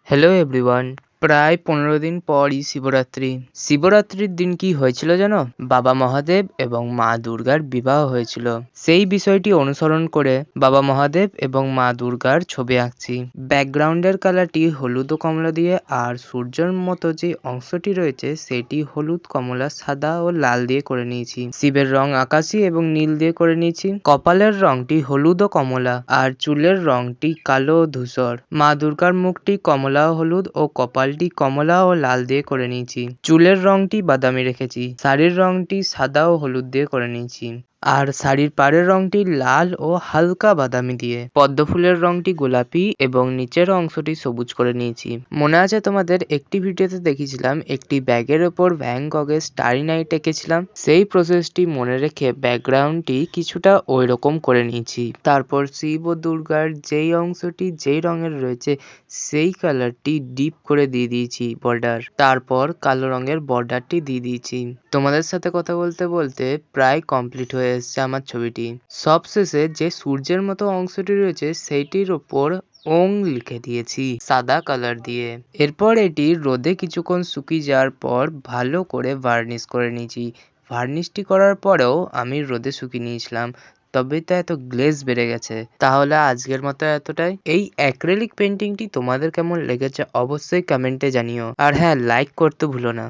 Hello everyone. প্রায় ১৫ দিন পরই শিবরাত্রি। শিবরাত্রির দিন কি হয়েছিল জানো? বাবা মহাদেব এবং মা দুর্গার বিবাহ হয়েছিল। সেই বিষয়টি অনুসরণ করে বাবা মহাদেব এবং মা দুর্গার ছবি আঁকছি। ব্যাকগ্রাউন্ডের কালারটি হলুদ ও কমলা দিয়ে, আর সূর্যের মতো যে অংশটি রয়েছে সেটি হলুদ, কমলা, সাদা ও লাল দিয়ে করে নিয়েছি। শিবের রং আকাশী এবং নীল দিয়ে করে নিয়েছি। কপালের রংটি হলুদ ও কমলা, আর চুলের রংটি কালো ও ধূসর। মা দুর্গার মুখটি কমলা ও হলুদ ও কপালটি কমলা ও লাল দিয়ে করে নিয়েছি। চুলের রংটি বাদামি রেখেছি। শাড়ির রংটি সাদা ও হলুদ দিয়ে করে নিয়েছি। আর শাড়ির পাড়ের রংটি লাল ও হালকা বাদামি দিয়ে। পদ্ম ফুলের রংটি গোলাপি এবং নিচের অংশটি সবুজ করে নিয়েছি। মনে আছে তোমাদের একটি ভিডিওতে দেখিয়েছিলাম একটি ব্যাগের ওপর ব্যাংককের স্টারি নাইট এঁকেছিলাম? সেই প্রসেসটি মনে রেখে ব্যাকগ্রাউন্ডটি কিছুটা ওই রকম করে নিয়েছি। তারপর শিব ও দুর্গার যেই অংশটি যেই রঙের রয়েছে সেই কালারটি ডিপ করে দিয়ে দিয়েছি বর্ডার। তারপর কালো রঙের বর্ডারটি দিয়ে দিয়েছি। তোমাদের সাথে কথা বলতে বলতে প্রায় কমপ্লিট হয়ে এসছে আমার ছবিটি। সবশেষে যে সূর্যের মতো অংশটি রয়েছে সেইটির ওপর ওং লিখে দিয়েছি সাদা কালার দিয়ে। এরপর এটি রোদে কিছুক্ষণ শুকিয়ে যাওয়ার পর ভালো করে ভার্নিশ করে নিয়েছি। ভার্নিশটি করার পরেও আমি রোদে শুকিয়ে নিয়েছিলাম, তবে তো এত গ্লেজ বেড়ে গেছে। তাহলে আজকের মতো এতটাই। এই অ্যাক্রিলিক পেন্টিংটি তোমাদের কেমন লেগেছে অবশ্যই কমেন্টে জানিও। আর হ্যাঁ, লাইক করতে ভুলো না।